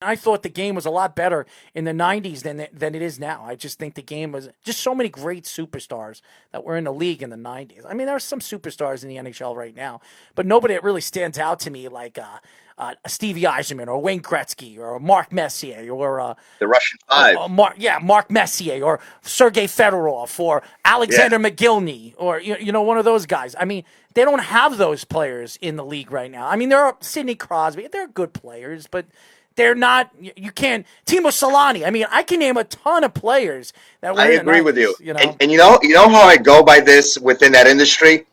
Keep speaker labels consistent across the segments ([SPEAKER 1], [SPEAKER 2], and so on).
[SPEAKER 1] I thought the game was a lot better in the 90s than it is now. I just think the game was just so many great superstars that were in the league in the 90s. I mean, there are some superstars in the NHL right now, but nobody that really stands out to me like Stevie Eisenman or Wayne Gretzky or Mark Messier or
[SPEAKER 2] The Russian Five.
[SPEAKER 1] Mark Messier or Sergei Fedorov or
[SPEAKER 2] Yeah,
[SPEAKER 1] Alexander McGillney or one of those guys. I mean, they don't have those players in the league right now. I mean, there are Sidney Crosby. They're good players, but they're not. You can't. Timo Solani. I mean, I can name a ton of players that were
[SPEAKER 2] I
[SPEAKER 1] in the
[SPEAKER 2] agree with you.
[SPEAKER 1] 90s.
[SPEAKER 2] And you know how I go by this within that industry.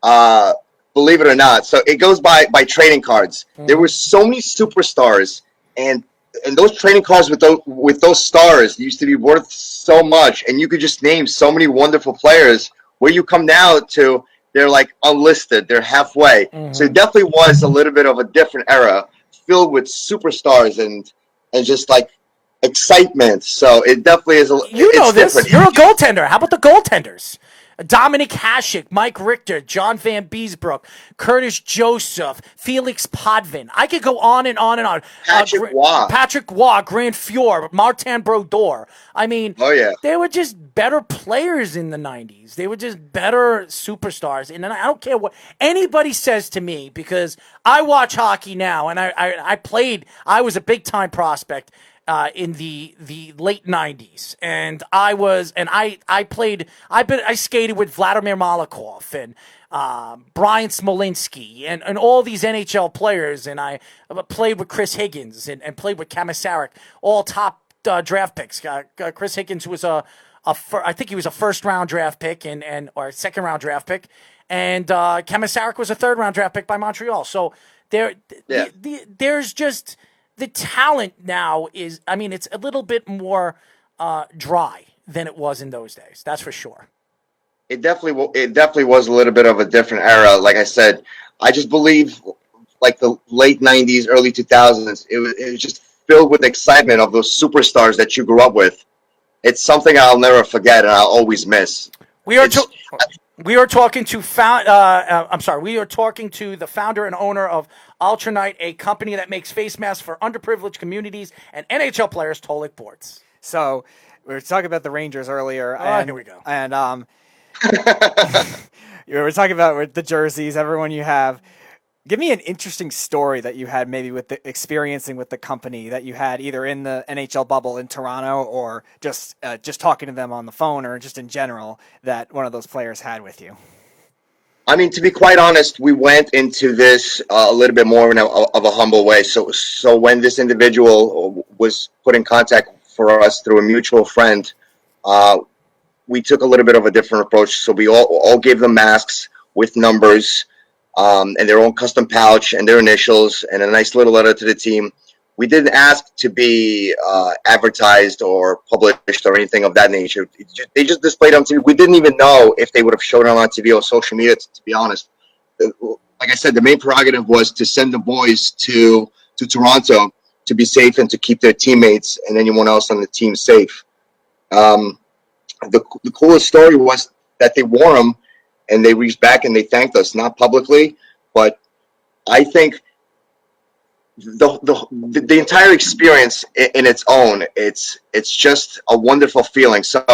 [SPEAKER 2] Uh, Believe it or not, so it goes by trading cards. There
[SPEAKER 1] Mm-hmm.
[SPEAKER 2] were so many superstars, and those trading cards with those stars used to be worth so much, and you could just name so many wonderful players. Where you come now to, they're like unlisted, they're halfway. So
[SPEAKER 1] Mm-hmm.
[SPEAKER 2] it definitely was a little bit of a different era, filled with superstars and just like excitement. So it definitely is.
[SPEAKER 1] You know
[SPEAKER 2] It's
[SPEAKER 1] this.
[SPEAKER 2] different.
[SPEAKER 1] You're a goaltender. How about the goaltenders? Dominic Hasek, Mike Richter, John Van Beesbrook, Curtis Joseph, Felix Potvin. I could go on and on and on.
[SPEAKER 2] Patrick Waugh.
[SPEAKER 1] Patrick Waugh, Grant Fior, Martin Brodeur. I mean,
[SPEAKER 2] Oh yeah.
[SPEAKER 1] they were just better players in the 90s. They were just better superstars. And then I don't care what anybody says to me because I watch hockey now and I played, I was a big time prospect in the late '90s, and I played. I skated with Vladimir Malakov and Brian Smolinski and all these NHL players, and I played with Chris Higgins and played with Kamisarik, all top draft picks. Chris Higgins was I think he was a first round draft pick and or a second round draft pick, and Kamisarik was a third round draft pick by Montreal. So there,
[SPEAKER 2] Yeah.
[SPEAKER 1] there's just the talent now is, I mean, it's a little bit more dry than it was in those days. That's for sure.
[SPEAKER 2] It definitely was a little bit of a different era. Like I said, I just believe like the late '90s, early 2000s, it was just filled with excitement of those superstars that you grew up with. It's something I'll never forget and I'll always miss.
[SPEAKER 1] We are
[SPEAKER 2] It's
[SPEAKER 1] to, we are talking to I'm sorry. We are talking to the founder and owner of Ultranite, a company that makes face masks for underprivileged communities and NHL players. Tolik Borts.
[SPEAKER 3] So we were talking about the Rangers earlier,
[SPEAKER 1] Here we go.
[SPEAKER 3] and you were talking about with the jerseys, everyone you have. Give me an interesting story that you had maybe with the experiencing with the company that you had either in the NHL bubble in Toronto or just talking to them on the phone or just in general that one of those players had with you.
[SPEAKER 2] I mean, to be quite honest, we went into this a little bit more of a humble way. So when this individual was put in contact for us through a mutual friend, uh, we took a little bit of a different approach. So we all gave them masks with numbers, and their own custom pouch and their initials and a nice little letter to the team. We didn't ask to be advertised or published or anything of that nature. They just displayed on TV. We didn't even know if they would have shown it on TV or social media, to be honest. Like I said, the main prerogative was to send the boys to Toronto to be safe and to keep their teammates and anyone else on the team safe. Um, the coolest story was that they wore them and they reached back and they thanked us, not publicly, but I think the entire experience in its own, it's just a wonderful feeling. So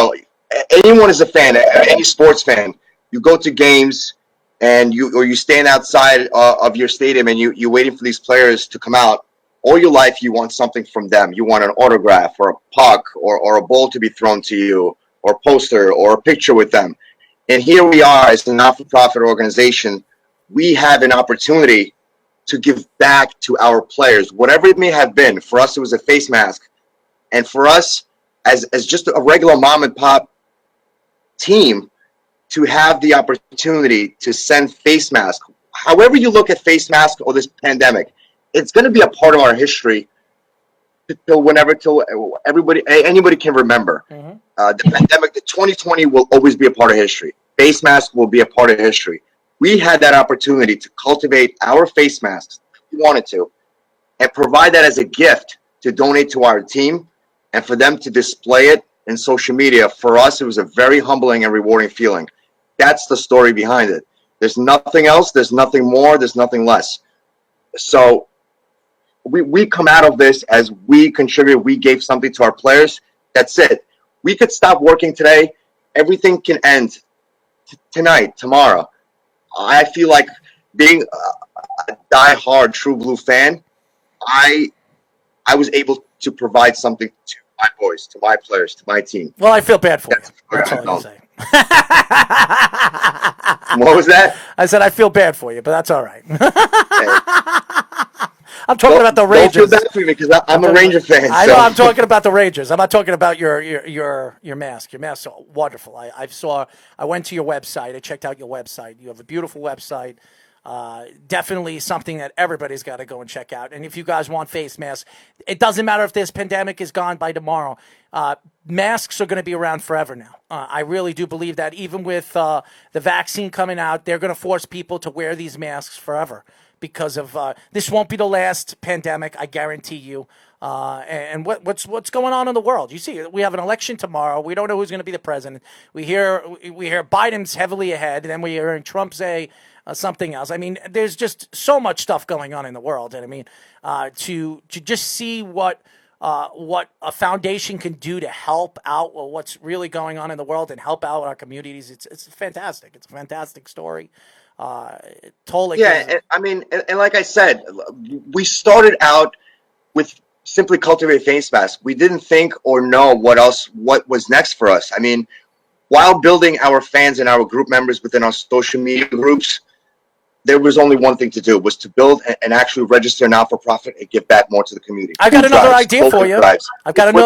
[SPEAKER 2] anyone is a fan, any sports fan, you go to games and you stand outside of your stadium and you're waiting for these players to come out. All your life you want something from them. You want an autograph or a puck or a ball to be thrown to you or a poster or a picture with them. And here we are as a not-for-profit organization. We have an opportunity to give back to our players, whatever it may have been. For us, it was a face mask. And for us, as just a regular mom and pop team, to have the opportunity to send face masks, however you look at face masks or this pandemic, it's going to be a part of our history till anybody can remember.
[SPEAKER 1] Mm-hmm.
[SPEAKER 2] The pandemic, the 2020 will always be a part of history. Face masks will be a part of history. We had that opportunity to cultivate our face masks if we wanted to and provide that as a gift to donate to our team and for them to display it in social media. For us, it was a very humbling and rewarding feeling. That's the story behind it. There's nothing else. There's nothing more. There's nothing less. So we come out of this as we contribute, we gave something to our players. That's it. We could stop working today. Everything can end tonight, tomorrow. I feel like being a die-hard True Blue fan, I was able to provide something to my boys, to my players, to my team.
[SPEAKER 1] Well, I feel bad for you. That's all I can say.
[SPEAKER 2] What was that?
[SPEAKER 1] I said I feel bad for you, but that's all right.
[SPEAKER 2] Hey.
[SPEAKER 1] I'm talking about the Rangers.
[SPEAKER 2] Don't feel bad for me because I'm a Ranger fan.
[SPEAKER 1] I know. I'm talking about the Rangers. I'm not talking about your mask. Your mask's wonderful. I went to your website. I checked out your website. You have a beautiful website. Definitely something that everybody's got to go and check out. And if you guys want face masks, it doesn't matter if this pandemic is gone by tomorrow. Masks are going to be around forever now. I really do believe that even with the vaccine coming out, they're going to force people to wear these masks forever because of this won't be the last pandemic, I guarantee you. And what's going on in the world? You see, we have an election tomorrow. We don't know who's going to be the president. We hear Biden's heavily ahead, and then we hear Trump's something else. I mean, there's just so much stuff going on in the world, and I mean, to just see what a foundation can do to help out what's really going on in the world and help out our communities. It's fantastic. It's a fantastic story. Tolik.
[SPEAKER 2] Yeah, and like I said, we started out with simply cultivate face masks. We didn't think or know what was next for us. I mean, while building our fans and our group members within our social media groups, there was only one thing to do, was to build and actually register not-for-profit and give back more to the community.
[SPEAKER 1] I've got another idea for you. I've got an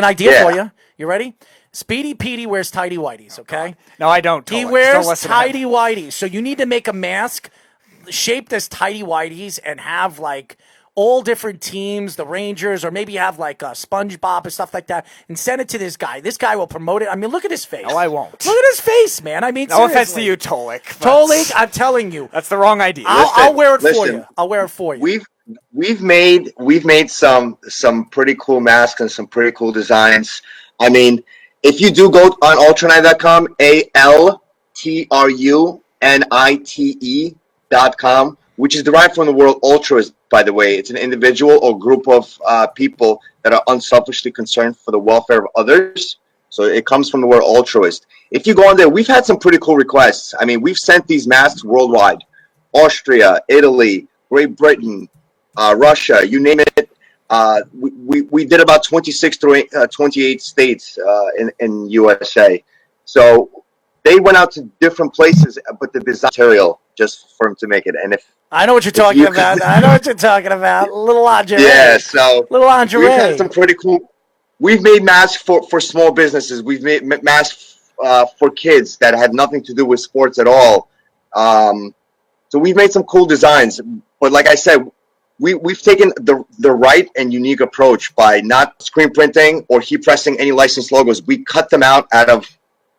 [SPEAKER 1] idea for you. You ready? Speedy Petey wears tighty whities, okay?
[SPEAKER 3] No, I don't.
[SPEAKER 1] He wears tighty whities. So you need to make a mask shaped as tighty whities and have like all different teams, the Rangers, or maybe have like a SpongeBob or stuff like that, and send it to this guy. This guy will promote it. I mean, look at his face.
[SPEAKER 3] No, I won't.
[SPEAKER 1] Look at his face, man. I mean,
[SPEAKER 3] no offense to you, Tolik.
[SPEAKER 1] Tolik, I'm telling you,
[SPEAKER 3] that's the wrong idea.
[SPEAKER 1] I'll wear it for you. I'll wear it for you.
[SPEAKER 2] We've made some pretty cool masks and some pretty cool designs. I mean, if you do go on alternite.com, ALTRUNITE.com, which is derived from the word altruist, by the way. It's an individual or group of people that are unselfishly concerned for the welfare of others. So it comes from the word altruist. If you go on there, we've had some pretty cool requests. I mean, we've sent these masks worldwide. Austria, Italy, Great Britain, Russia, you name it. We did about 26 through 28 states in USA. So they went out to different places, but the design material just for them to make it. And if
[SPEAKER 1] I know what you're talking about. I know what you're talking about. A little lingerie.
[SPEAKER 2] Yeah, so
[SPEAKER 1] little lingerie.
[SPEAKER 2] We've had some pretty cool. We've made masks for small businesses. We've made masks for kids that had nothing to do with sports at all. So we've made some cool designs. But like I said, we've taken the right and unique approach by not screen printing or heat pressing any licensed logos. We cut them out of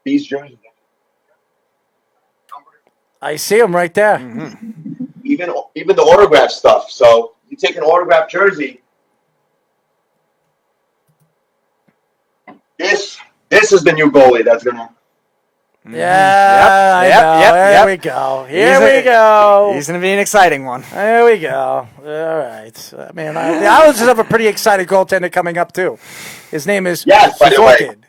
[SPEAKER 2] these jerseys.
[SPEAKER 1] I see them right there.
[SPEAKER 2] Mm-hmm. Even the autograph stuff. So you take an autograph jersey. This is the new goalie that's gonna.
[SPEAKER 1] Yeah, Here we go. Here we go.
[SPEAKER 3] He's going to be an exciting one.
[SPEAKER 1] There we go. All right. I mean, I also have a pretty excited goaltender coming up, too. His name is
[SPEAKER 2] Shestyorkin.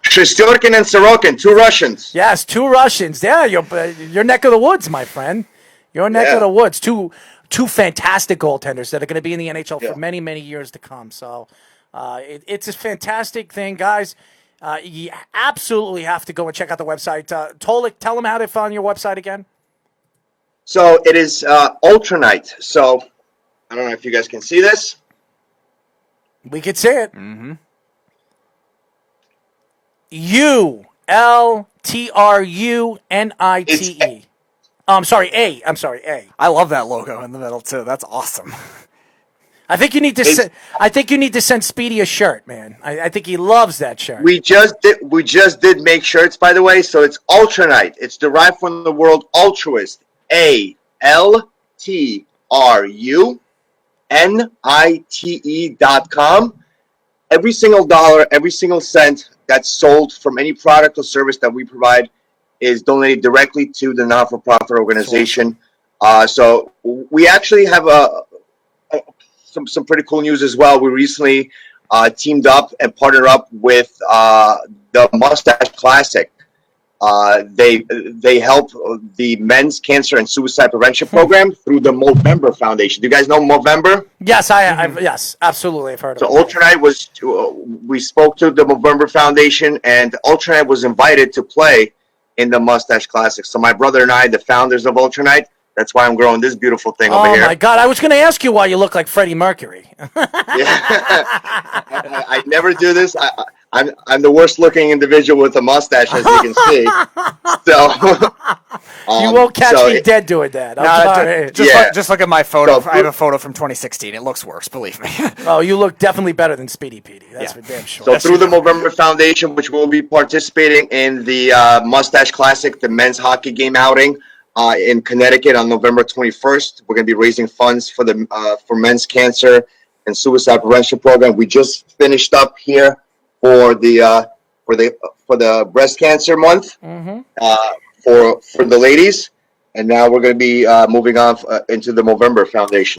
[SPEAKER 2] Shestyorkin and Sorokin, two Russians.
[SPEAKER 1] Yes, two Russians. Yeah, your neck of the woods, my friend. Your neck of the woods. Two fantastic goaltenders that are going to be in the NHL for many, many years to come. So it's a fantastic thing, guys. You absolutely have to go and check out the website. Tolik, tell them how to find your website again.
[SPEAKER 2] So it is Ultranite. So I don't know if you guys can see this.
[SPEAKER 1] We could see it.
[SPEAKER 3] Mm-hmm.
[SPEAKER 1] ULTRUNITE. I'm sorry, A.
[SPEAKER 3] I love that logo in the middle too. That's awesome.
[SPEAKER 1] I think you need to send Speedy a shirt, man. I think he loves that shirt.
[SPEAKER 2] We just did make shirts, by the way. So it's Ultranite. It's derived from the word altruist. ALTRUNITE.com. Every single dollar, every single cent that's sold from any product or service that we provide is donated directly to the not-for-profit organization. So we actually have some pretty cool news as well. We recently teamed up and partnered up with the Mustache Classic. They help the Men's Cancer and Suicide Prevention Program through the Movember Foundation. Do you guys know Movember?
[SPEAKER 1] Yes, yes, absolutely. I've heard
[SPEAKER 2] So
[SPEAKER 1] of it.
[SPEAKER 2] Ultranite was. We spoke to the Movember Foundation, and Ultranite was invited to play in the Mustache Classic. So my brother and I, the founders of Ultranite, that's why I'm growing this beautiful thing over here.
[SPEAKER 1] Oh my God! I was going to ask you why you look like Freddie Mercury.
[SPEAKER 2] I never do this. I'm the worst looking individual with a mustache, as you can see. So
[SPEAKER 1] you won't catch me dead doing that.
[SPEAKER 3] Just look at my photo. I have a photo from 2016. It looks worse, believe me.
[SPEAKER 1] Oh, you look definitely better than Speedy Petey. That's for damn sure.
[SPEAKER 2] So through the Movember Foundation, which will be participating in the Mustache Classic, the men's hockey game outing in Connecticut on November 21st, we're going to be raising funds for the for Men's Cancer and Suicide Prevention Program. We just finished up here for the breast cancer month for the ladies, and now we're going to be moving on into the Movember Foundation.